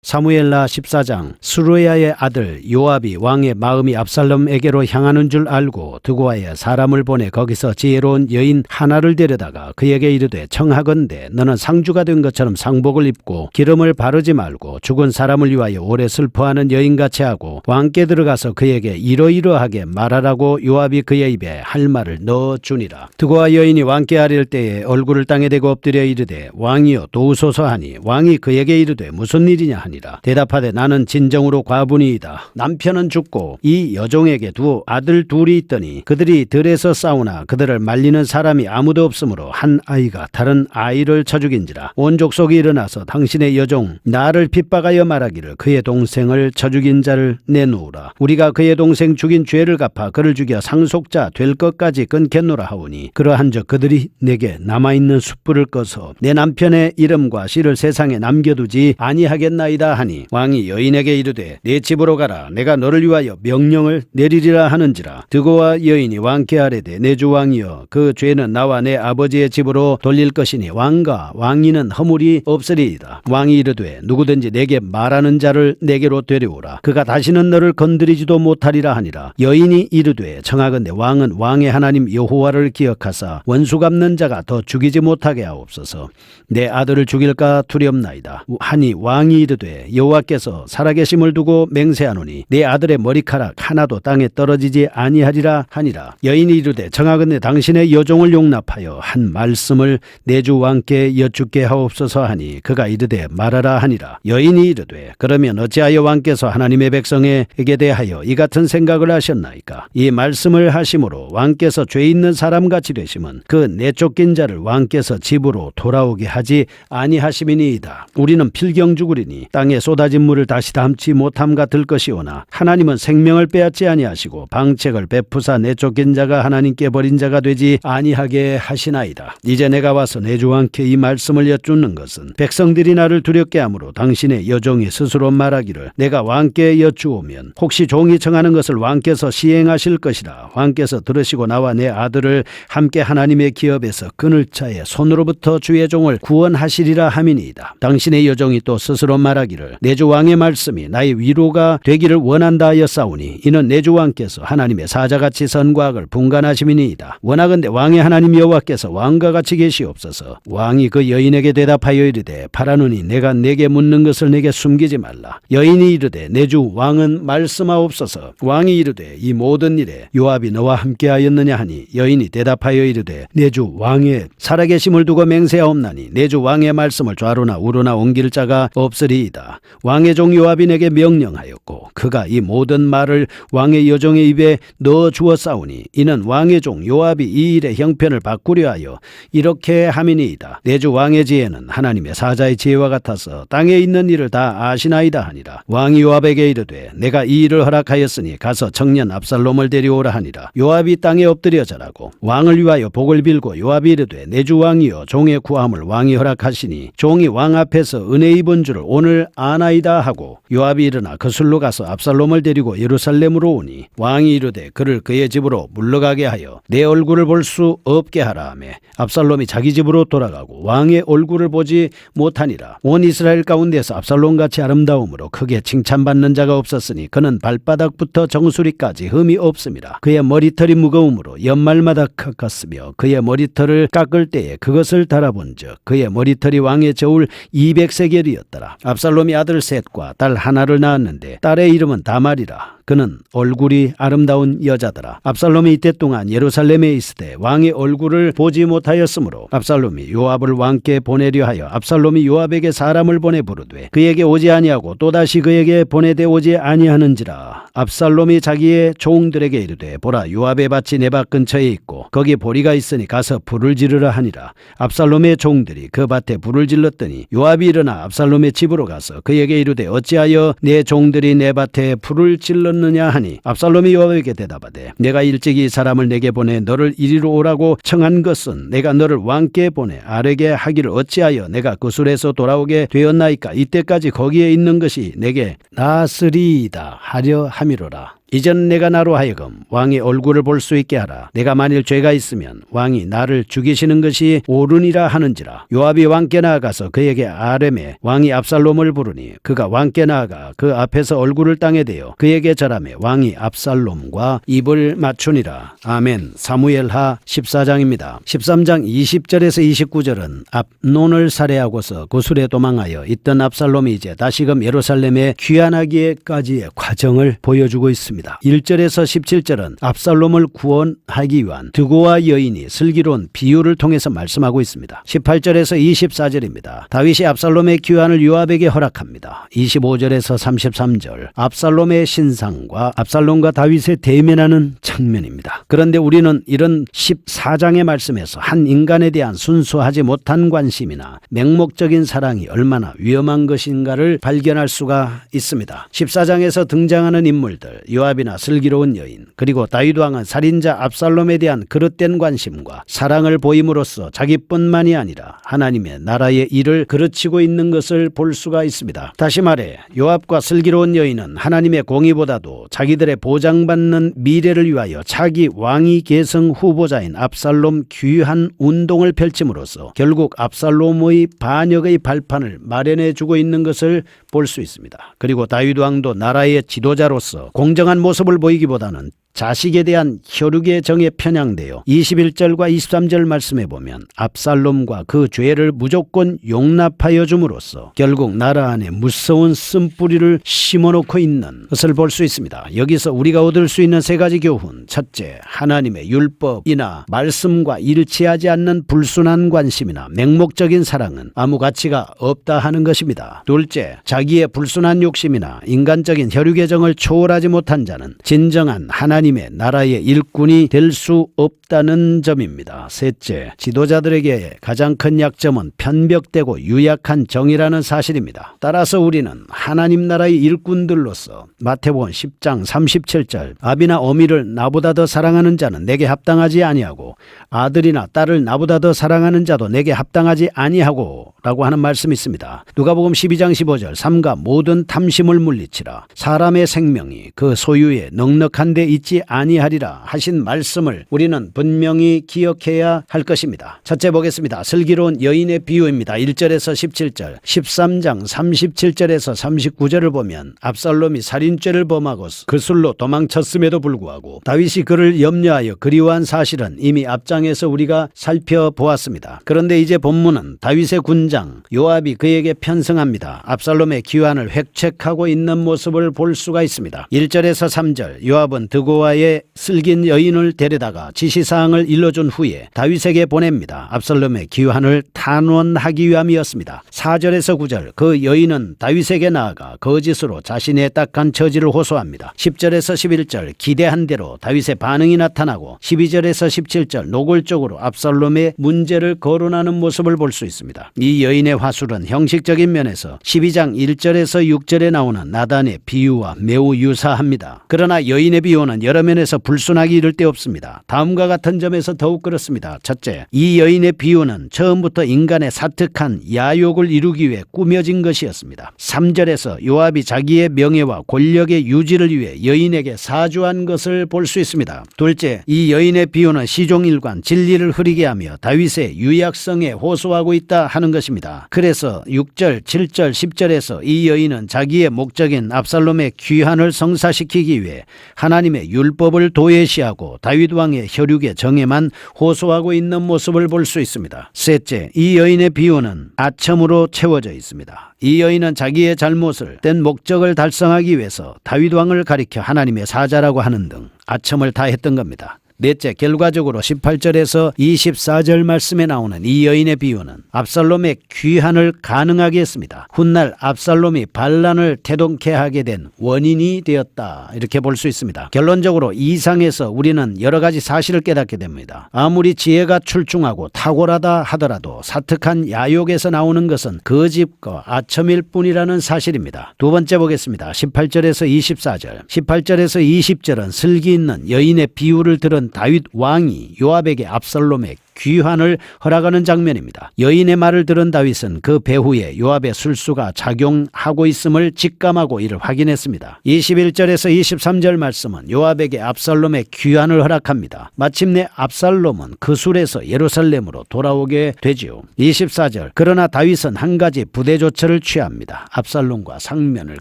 사무엘라 14장. 스루야의 아들 요압이 왕의 마음이 압살롬에게로 향하는 줄 알고 드고아에 사람을 보내 거기서 지혜로운 여인 하나를 데려다가 그에게 이르되, 청하건대 너는 상주가 된 것처럼 상복을 입고 기름을 바르지 말고 죽은 사람을 위하여 오래 슬퍼하는 여인같이 하고 왕께 들어가서 그에게 이러이러하게 말하라고 요압이 그의 입에 할 말을 넣어주니라. 드고아 여인이 왕께 아뢰을 때에 얼굴을 땅에 대고 엎드려 이르되, 왕이여 도우소서 하니 왕이 그에게 이르되, 무슨 일이냐 하니라. 대답하되, 나는 진정으로 과부니이다. 남편은 죽고 이 여종에게 두 아들 둘이 있더니 그들이 들에서 싸우나 그들을 말리는 사람이 아무도 없으므로 한 아이가 다른 아이를 쳐 죽인지라. 온 족속이 일어나서 당신의 여종 나를 핍박하여 말하기를, 그의 동생을 쳐 죽인 자를 내놓으라. 우리가 그의 동생 죽인 죄를 갚아 그를 죽여 상속자 될 것까지 끊겠노라 하오니, 그러한즉 그들이 내게 남아있는 숯불을 꺼서 내 남편의 이름과 씨를 세상에 남겨두지 아니하겠나이다 하니, 왕이 여인에게 이르되, 내 집으로 가라. 내가 너를 위하여 명령을 내리리라 하는지라. 드고아 여인이 왕께 아뢰되, 내 주 왕이여, 그 죄는 나와 내 아버지의 집으로 돌릴 것이니 왕과 왕위는 허물이 없으리이다. 왕이 이르되, 누구든지 내게 말하는 자를 내게로 데려오라. 그가 다시는 너를 건드리지도 못하리라 하니라. 여인이 이르되, 청하건대 왕은 왕의 하나님 여호와를 기억하사 원수 갚는 자가 더 죽이지 못하게 하옵소서. 내 아들을 죽일까 두렵나이다 하니, 왕이 이르되, 여호와께서 살아계심을 두고 맹세하노니 내 아들의 머리카락 하나도 땅에 떨어지지 아니하리라 하니라. 여인이 이르되, 청하건대 당신의 여종을 용납하여 한 말씀을 내 주 왕께 여쭙게 하옵소서 하니, 그가 이르되, 말하라 하니라. 여인이 이르되, 그러면 어찌하여 왕께서 하나님의 백성에게 대하여 이 같은 생각을 하셨나이까? 이 말씀을 하심으로 왕께서 죄 있는 사람같이 되심은 그 내쫓긴 자를 왕께서 집으로 돌아오게 하지 아니하심이니이다. 우리는 필경 죽으리니 땅에 쏟아진 물을 다시 담지 못함 같을 것이오나 하나님은 생명을 빼앗지 아니하시고 방책을 베푸사 내쫓긴 자가 하나님께 버린 자가 되지 아니하게 하시나이다. 이제 내가 와서 내 주 왕께 이 말씀을 여쭙는 것은 백성들이 나를 두렵게 하므로 당신의 여종이 스스로 말하기를, 내가 왕께 여쭈오면 혹시 종이 청하는 것을 왕께서 시행하실 것이라. 왕께서 들으시고 나와 내 아들을 함께 하나님의 기업에서 그늘차에 손으로부터 주의 종을 구원하시리라 함이니이다. 당신의 여종이 또 스스로 말하기를, 내 주 왕의 말씀이 나의 위로가 되기를 원한다 하였사오니, 이는 내 주 왕께서 하나님의 사자같이 선과 악을 분간하심이니이다. 원하건대 왕의 하나님 여호와께서 왕과 같이 계시옵소서. 왕이 그 여인에게 대답하여 이르되, 바라노니 내가 내게 묻는 것을 내게 숨기지 말라. 여인이 이르되, 내 주 왕은 말씀하옵소서. 왕이 이르되, 이 모든 일에 요압이 너와 함께하였느냐 하니, 여인이 대답하여 이르되, 내 주 왕의 살아계심을 두고 맹세하옵나니 내 주 왕의 말씀을 좌로나 우로나 옮길 자가 없으리이다. 왕의 종 요압이 내게 명령하였고 그가 이 모든 말을 왕의 여종의 입에 넣어 주었사오니, 이는 왕의 종 요압이 이 일의 형편을 바꾸려 하여 이렇게 함이니이다. 내 주 왕의 지혜는 하나님의 사자의 지혜와 같아서 땅에 있는 일을 다 아시나이다 하니라. 왕이 요압에게 이르되, 내가 이 일을 허락하였으니 가서 청년 압살롬을 데려오라 하니라. 요압이 땅에 엎드려 절하고 왕을 위하여 복을 빌고 요압이 이르되, 내 주 왕이여, 종의 구함을 왕이 허락하시니 종이 왕 앞에서 은혜 입은 줄을 오늘 아나이다 하고, 요압이 일어나 거슬러 가서 압살롬을 데리고 예루살렘으로 오니, 왕이 이르되 그를 그의 집으로 물러가게 하여 내 얼굴을 볼 수 없게 하라 하며, 압살롬이 자기 집으로 돌아가고 왕의 얼굴을 보지 못하니라. 온 이스라엘 가운데서 압살롬같이 아름다움으로 크게 칭찬받는 자가 없었으니 그는 발바닥부터 정수리까지 흠이 없음이라. 그의 머리털이 무거움으로 연말마다 깎았으며 그의 머리털을 깎을 때에 그것을 달아본즉 그의 머리털이 왕의 저울 200세겔이었더라. 압살롬이 아들 셋과 딸 하나를 낳았는데 딸의 이름은 다말이라. 그는 얼굴이 아름다운 여자더라. 압살롬이 이때 동안 예루살렘에 있으되 왕의 얼굴을 보지 못하였으므로 압살롬이 요압을 왕께 보내려 하여 압살롬이 요압에게 사람을 보내 부르되 그에게 오지 아니하고 또다시 그에게 보내되 오지 아니하는지라. 압살롬이 자기의 종들에게 이르되, 보라, 요압의 밭이 내 밭 근처에 있고 거기 보리가 있으니 가서 불을 지르라 하니라. 압살롬의 종들이 그 밭에 불을 질렀더니 요압이 일어나 압살롬의 집으로 가서 그에게 이르되, 어찌하여 내 종들이 내 밭에 불을 질렀느냐 하니, 압살롬이 요압에게 대답하되, 내가 일찍이 사람을 내게 보내 너를 이리로 오라고 청한 것은 내가 너를 왕께 보내 아뢰게 하기를 어찌하여 내가 그술에서 돌아오게 되었나이까? 이때까지 거기에 있는 것이 내게 나으리이다 하려 함이로라. 이전 내가 나로 하여금 왕의 얼굴을 볼 수 있게 하라. 내가 만일 죄가 있으면 왕이 나를 죽이시는 것이 옳으니라 하는지라. 요압이 왕께 나아가서 그에게 아렘에 왕이 압살롬을 부르니 그가 왕께 나아가 그 앞에서 얼굴을 땅에 대어 그에게 절하매 왕이 압살롬과 입을 맞추니라. 아멘. 사무엘하 14장입니다. 13장 20절에서 29절은 압논을 살해하고서 고술에 도망하여 있던 압살롬이 이제 다시금 예루살렘에 귀환하기까지의 과정을 보여주고 있습니다. 1절에서 17절은 압살롬을 구원하기 위한 드고와 여인이 슬기로운 비유를 통해서 말씀하고 있습니다. 18절에서 24절입니다. 다윗이 압살롬의 귀환을 요압에게 허락합니다. 25절에서 33절 압살롬의 신상과 압살롬과 다윗의 대면하는 장면입니다. 그런데 우리는 이런 14장의 말씀에서 한 인간에 대한 순수하지 못한 관심이나 맹목적인 사랑이 얼마나 위험한 것인가를 발견할 수가 있습니다. 14장에서 등장하는 인물들 요압이나 슬기로운 여인 그리고 다윗 왕은 살인자 압살롬에 대한 그릇된 관심과 사랑을 보임으로써 자기뿐만이 아니라 하나님의 나라의 일을 그르치고 있는 것을 볼 수가 있습니다. 다시 말해 요압과 슬기로운 여인은 하나님의 공의보다도 자기들의 보장받는 미래를 위하여 차기 왕위 계승 후보자인 압살롬 귀환 운동을 펼침으로써 결국 압살롬의 반역의 발판을 마련해주고 있는 것을 볼 수 있습니다. 그리고 다윗 왕도 나라의 지도자로서 공정한 모습을 보이기보다는 자식에 대한 혈육의 정에 편향되어 21절과 23절 말씀에 보면 압살롬과 그 죄를 무조건 용납하여 줌으로써 결국 나라 안에 무서운 쓴뿌리를 심어놓고 있는 것을 볼 수 있습니다. 여기서 우리가 얻을 수 있는 세 가지 교훈. 첫째, 하나님의 율법이나 말씀과 일치하지 않는 불순한 관심이나 맹목적인 사랑은 아무 가치가 없다 하는 것입니다. 둘째, 자기의 불순한 욕심이나 인간적인 혈육의 정을 초월하지 못한 자는 진정한 하나님의 나라의 일꾼이 될 수 없다는 점입니다. 셋째, 지도자들에게 가장 큰 약점은 편벽되고 유약한 정의라는 사실입니다. 따라서 우리는 하나님 나라의 일꾼들로서 마태복음 10장 37절 아비나 어미를 나보다 더 사랑하는 자는 내게 합당하지 아니하고 아들이나 딸을 나보다 더 사랑하는 자도 내게 합당하지 아니하고 라고 하는 말씀이 있습니다. 누가복음 12장 15절 삼가 모든 탐심을 물리치라. 사람의 생명이 그 소유에 넉넉한 데 있지 아니하리라 하신 말씀을 우리는 분명히 기억해야 할 것입니다. 첫째 보겠습니다. 슬기로운 여인의 비유입니다. 1절에서 17절 13장 37절에서 39절을 보면 압살롬이 살인죄를 범하고 그술로 도망쳤음에도 불구하고 다윗이 그를 염려하여 그리워한 사실은 이미 앞장에서 우리가 살펴보았습니다. 그런데 이제 본문은 다윗의 군장 요압이 그에게 편승합니다. 압살롬의 귀환을 획책하고 있는 모습을 볼 수가 있습니다. 1절에서 3절 요압은 드고와의 슬긴 여인을 데려다가 지시사항을 일러준 후에 다윗에게 보냅니다. 압살롬의 귀환을 탄원하기 위함이었습니다. 4절에서 9절 그 여인은 다윗에게 나아가 거짓으로 자신의 딱한 처지를 호소합니다. 10절에서 11절 기대한 대로 다윗의 반응이 나타나고 12절에서 17절 노골적으로 압살롬의 문제를 거론하는 모습을 볼 수 있습니다. 이 여인의 화술은 형식적인 면에서 12장 1절에서 6절에 나오는 나단의 비유와 매우 유사합니다. 그러나 여인의 비유는 여러 면에서 불순하기 이를 데 없습니다. 다음과 같은 점에서 더욱 그렇습니다. 첫째, 이 여인의 비유는 처음부터 인간의 사특한 야욕을 이루기 위해 꾸며진 것이었습니다. 3절에서 요압이 자기의 명예와 권력의 유지를 위해 여인에게 사주한 것을 볼 수 있습니다. 둘째, 이 여인의 비유는 시종일관 진리를 흐리게 하며 다윗의 유약성에 호소하고 있다 하는 것입니다. 그래서 6절, 7절, 10절에서 이 여인은 자기의 목적인 압살롬의 귀환을 성사시키기 위해 하나님의 율법을 도외시하고 다윗 왕의 혈육의 정에만 호소하고 있는 모습을 볼 수 있습니다. 셋째, 이 여인의 비유는 아첨으로 채워져 있습니다. 이 여인은 자기의 잘못을 된 목적을 달성하기 위해서 다윗 왕을 가리켜 하나님의 사자라고 하는 등 아첨을 다했던 겁니다. 넷째, 결과적으로 18절에서 24절 말씀에 나오는 이 여인의 비유는 압살롬의 귀환을 가능하게 했습니다. 훗날 압살롬이 반란을 태동케 하게 된 원인이 되었다, 이렇게 볼 수 있습니다. 결론적으로 이상에서 우리는 여러 가지 사실을 깨닫게 됩니다. 아무리 지혜가 출중하고 탁월하다 하더라도 사특한 야욕에서 나오는 것은 거짓과 아첨일 뿐이라는 사실입니다. 두 번째 보겠습니다. 18절에서 24절 18절에서 20절은 슬기 있는 여인의 비유를 들은 다윗 왕이 요압에게 압살롬의 귀환을 허락하는 장면입니다. 여인의 말을 들은 다윗은 그 배후에 요압의 술수가 작용하고 있음을 직감하고 이를 확인했습니다. 21절에서 23절 말씀은 요압에게 압살롬의 귀환을 허락합니다. 마침내 압살롬은 그 술에서 예루살렘으로 돌아오게 되지요. 24절 그러나 다윗은 한 가지 부대 조처를 취합니다. 압살롬과 상면을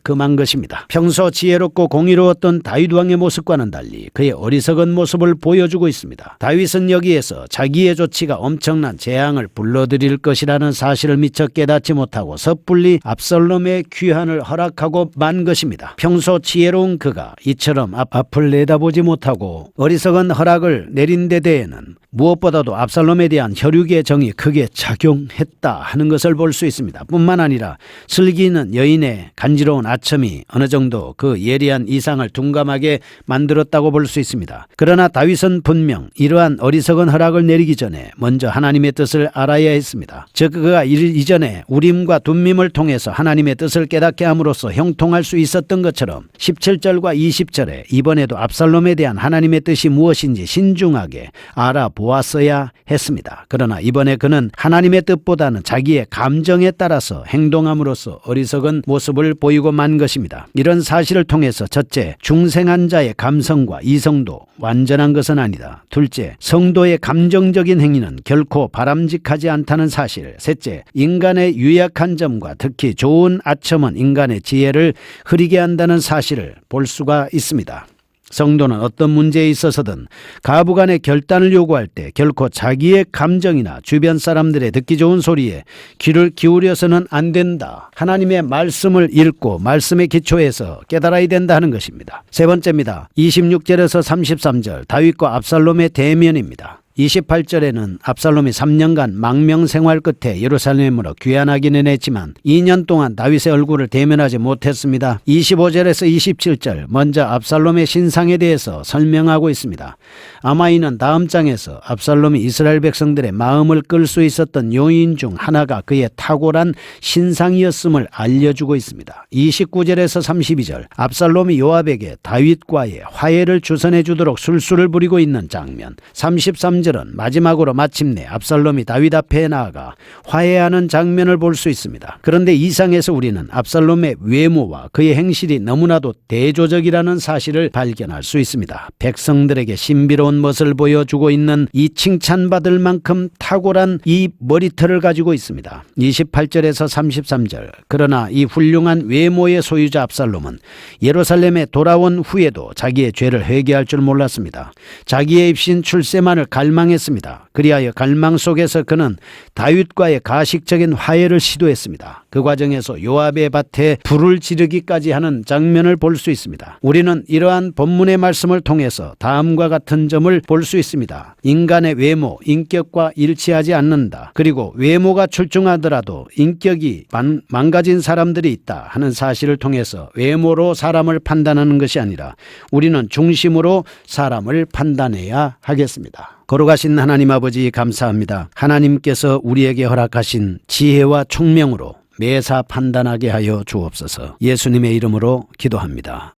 금한 것입니다. 평소 지혜롭고 공의로웠던 다윗 왕의 모습과는 달리 그의 어리석은 모습을 보여주고 있습니다. 다윗은 여기에서 자기의 조치가 엄청난 재앙을 불러들일 것이라는 사실을 미처 깨닫지 못하고 섣불리 압살롬의 귀환을 허락하고 만 것입니다. 평소 지혜로운 그가 이처럼 앞을 내다보지 못하고 어리석은 허락을 내린 데 대해는 무엇보다도 압살롬에 대한 혈육의 정이 크게 작용했다 하는 것을 볼 수 있습니다. 뿐만 아니라 슬기있는 여인의 간지러운 아첨이 어느 정도 그 예리한 이상을 둔감하게 만들었다고 볼 수 있습니다. 그러나 다윗은 분명 이러한 어리석은 허락을 내리기 전에 먼저 하나님의 뜻을 알아야 했습니다. 즉 그가 이전에 우림과 둠밈을 통해서 하나님의 뜻을 깨닫게 함으로써 형통할 수 있었던 것처럼 17절과 20절에 이번에도 압살롬에 대한 하나님의 뜻이 무엇인지 신중하게 알아보았어야 했습니다. 그러나 이번에 그는 하나님의 뜻보다는 자기의 감정에 따라서 행동함으로써 어리석은 모습을 보이고 만 것입니다. 이런 사실을 통해서 첫째, 중생한 자의 감성과 이성도 완전한 것은 아니다. 둘째, 성도의 감정적인 행위는 결코 바람직하지 않다는 사실. 셋째, 인간의 유약한 점과 특히 좋은 아첨은 인간의 지혜를 흐리게 한다는 사실을 볼 수가 있습니다. 성도는 어떤 문제에 있어서든 가부간의 결단을 요구할 때 결코 자기의 감정이나 주변 사람들의 듣기 좋은 소리에 귀를 기울여서는 안 된다. 하나님의 말씀을 읽고 말씀의 기초에서 깨달아야 된다 하는 것입니다. 세 번째입니다. 26절에서 33절 다윗과 압살롬의 대면입니다. 28절에는 압살롬이 3년간 망명 생활 끝에 예루살렘으로 귀환하기는 했지만 2년 동안 다윗의 얼굴을 대면하지 못했습니다. 25절에서 27절 먼저 압살롬의 신상에 대해서 설명하고 있습니다. 아마 이는 다음 장에서 압살롬이 이스라엘 백성들의 마음을 끌 수 있었던 요인 중 하나가 그의 탁월한 신상이었음을 알려주고 있습니다. 29절에서 32절 압살롬이 요압에게 다윗과의 화해를 주선해 주도록 술수를 부리고 있는 장면. 33절 마지막으로 마침내 압살롬이 다윗 앞에 나아가 화해하는 장면을 볼 수 있습니다. 그런데 이 상에서 우리는 압살롬의 외모와 그의 행실이 너무나도 대조적이라는 사실을 발견할 수 있습니다. 백성들에게 신비로운 멋을 보여주고 있는 이 칭찬받을 만큼 탁월한 이 머리털을 가지고 있습니다. 28절에서 33절 그러나 이 훌륭한 외모의 소유자 압살롬은 예루살렘에 돌아온 후에도 자기의 죄를 회개할 줄 몰랐습니다. 자기의 입신 출세만을 갈망했습니다. 그리하여 갈망 속에서 그는 다윗과의 가식적인 화해를 시도했습니다. 그 과정에서 요압의 밭에 불을 지르기까지 하는 장면을 볼 수 있습니다. 우리는 이러한 본문의 말씀을 통해서 다음과 같은 점을 볼 수 있습니다. 인간의 외모, 인격과 일치하지 않는다. 그리고 외모가 출중하더라도 인격이 망가진 사람들이 있다 하는 사실을 통해서 외모로 사람을 판단하는 것이 아니라 우리는 중심으로 사람을 판단해야 하겠습니다. 거룩하신 하나님 아버지 감사합니다. 하나님께서 우리에게 허락하신 지혜와 총명으로 매사 판단하게 하여 주옵소서. 예수님의 이름으로 기도합니다.